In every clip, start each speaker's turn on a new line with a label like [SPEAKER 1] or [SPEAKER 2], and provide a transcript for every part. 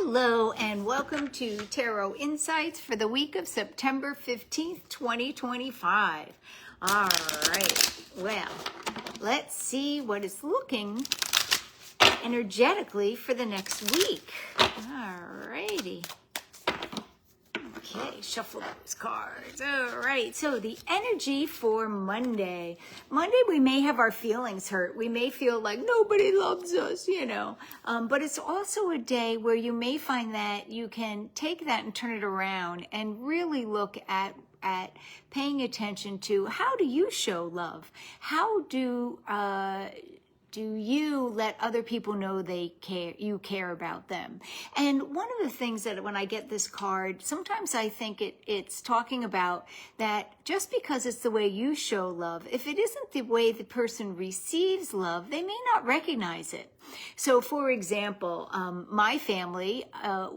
[SPEAKER 1] Hello and welcome to Tarot Insights for the week of September 15th, 2025. All right, well, let's see what it's looking energetically for the next week. All righty. Okay, shuffle those cards. All right, so the energy for Monday. Monday, we may have our feelings hurt. We may feel like nobody loves us, but it's also a day where you may find that you can take that and turn it around and really look at paying attention to how do you show love? How do you let other people know you care about them? And one of the things that when I get this card, sometimes I think it's talking about that just because it's the way you show love, if it isn't the way the person receives love, they may not recognize it. So, for example, my family,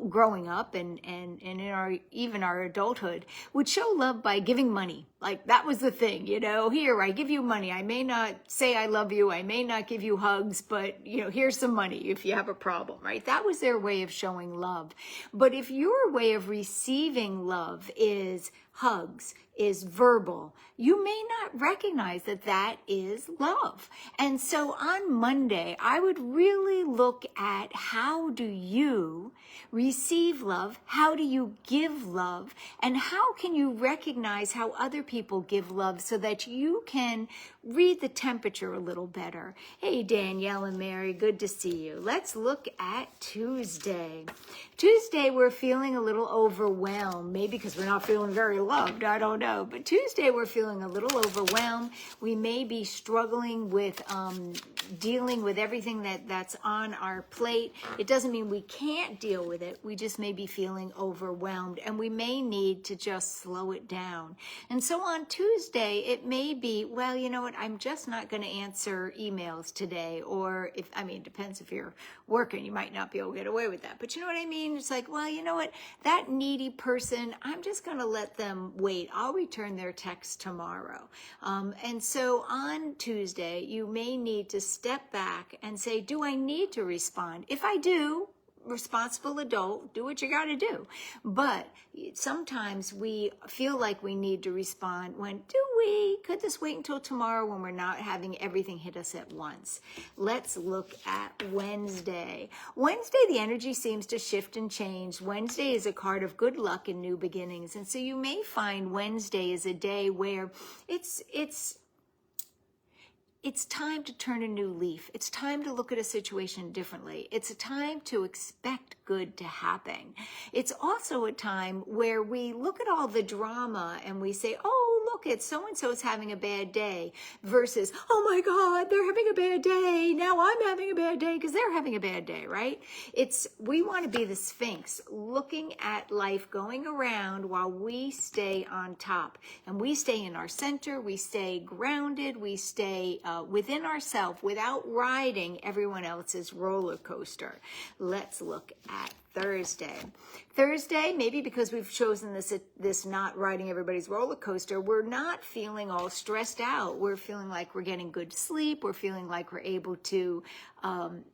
[SPEAKER 1] growing up and in even our adulthood, would show love by giving money. Like that was the thing, here, I give you money. I may not say I love you. I may not give you hugs, but here's some money if you have a problem, right? That was their way of showing love. But if your way of receiving love is hugs, is verbal, you may not recognize that is love. And so on Monday, I would really look at how do you receive love? How do you give love? And how can you recognize how other people give love so that you can read the temperature a little better? Hey, Danielle and Mary, good to see you. Let's look at Tuesday. Tuesday, we're feeling a little overwhelmed, maybe because we're not feeling very loved, I don't know. But Tuesday, we're feeling a little overwhelmed. We may be struggling with dealing with everything that's on our plate. It doesn't mean we can't deal with it. We just may be feeling overwhelmed, and we may need to just slow it down. And so on Tuesday, it may be, well, you know what, I'm just not going to answer emails today. Or it depends if you're working, you might not be able to get away with that. But you know what I mean? It's like, well, you know what, that needy person, I'm just going to let them wait. I'll return their text tomorrow. And so on Tuesday, you may need to step back and say, do I need to respond? If I do, responsible adult, do what you got to do. But sometimes we feel like we need to respond could this wait until tomorrow when we're not having everything hit us at once? Let's look at Wednesday. Wednesday, the energy seems to shift and change. Wednesday is a card of good luck and new beginnings. And so you may find Wednesday is a day where it's time to turn a new leaf. It's time to look at a situation differently. It's a time to expect good to happen. It's also a time where we look at all the drama and we say, oh, look, it's so-and-so is having a bad day, versus, oh my God, they're having a bad day. Now I'm having a bad day because they're having a bad day, right? We want to be the Sphinx, looking at life going around while we stay on top. And we stay in our center, we stay grounded, we stay within ourselves without riding everyone else's roller coaster. Let's look at Thursday. Thursday, maybe because we've chosen this not riding everybody's roller coaster, we're not feeling all stressed out. We're feeling like we're getting good sleep. We're feeling like we're able to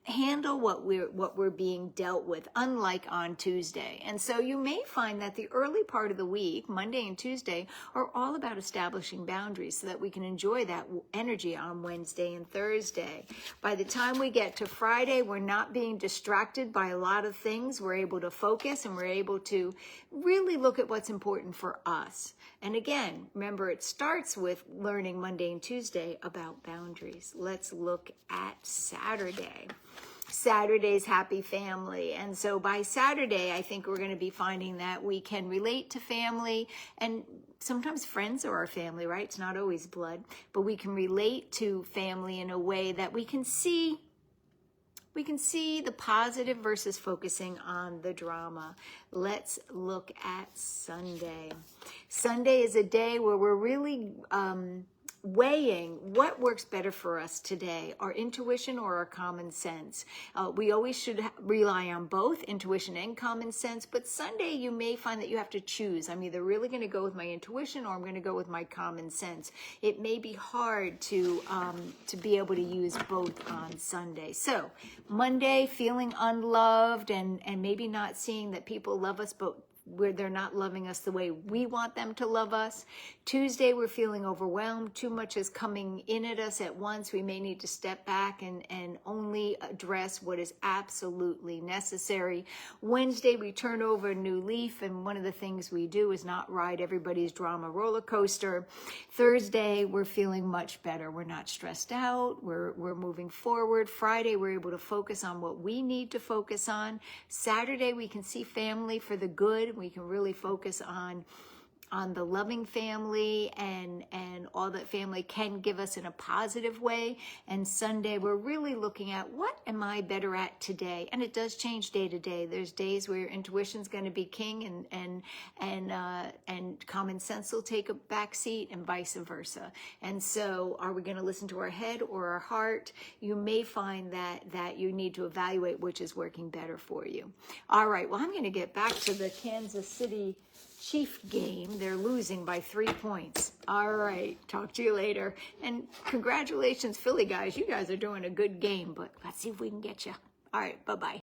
[SPEAKER 1] handle what we're being dealt with, unlike on Tuesday. And so you may find that the early part of the week, Monday and Tuesday, are all about establishing boundaries so that we can enjoy that energy on Wednesday and Thursday. By the time we get to Friday, we're not being distracted by a lot of things. We're able to focus and we're able to really look at what's important for us. And again, remember, it starts with learning Monday and Tuesday about boundaries. Let's look at Saturday. Saturday's happy family. And so by Saturday, I think we're going to be finding that we can relate to family, and sometimes friends are our family, right? It's not always blood, but we can relate to family in a way that we can see the positive versus focusing on the drama. Let's look at Sunday. Sunday is a day where we're really weighing what works better for us today, our intuition or our common sense. We always should rely on both intuition and common sense, but Sunday you may find that you have to choose. I'm either really going to go with my intuition or I'm going to go with my common sense. It may be hard to be able to use both on Sunday. So Monday, feeling unloved and maybe not seeing that people love us, but where they're not loving us the way we want them to love us. Tuesday, we're feeling overwhelmed. Too much is coming in at us at once. We may need to step back and only address what is absolutely necessary. Wednesday, we turn over a new leaf, and one of the things we do is not ride everybody's drama roller coaster. Thursday, we're feeling much better. We're not stressed out. We're moving forward. Friday, we're able to focus on what we need to focus on. Saturday, we can see family for the good. We can really focus on the loving family and all that family can give us in a positive way. And Sunday, we're really looking at what am I better at today? And it does change day to day. There's days where your intuition's going to be king and common sense will take a back seat and vice versa. And so are we going to listen to our head or our heart? You may find that you need to evaluate which is working better for you. All right, well, I'm going to get back to the Kansas City Chief game. They're losing by 3 points. All right, talk to you later. And congratulations, Philly guys. You guys are doing a good game, but let's see if we can get you. All right, bye-bye.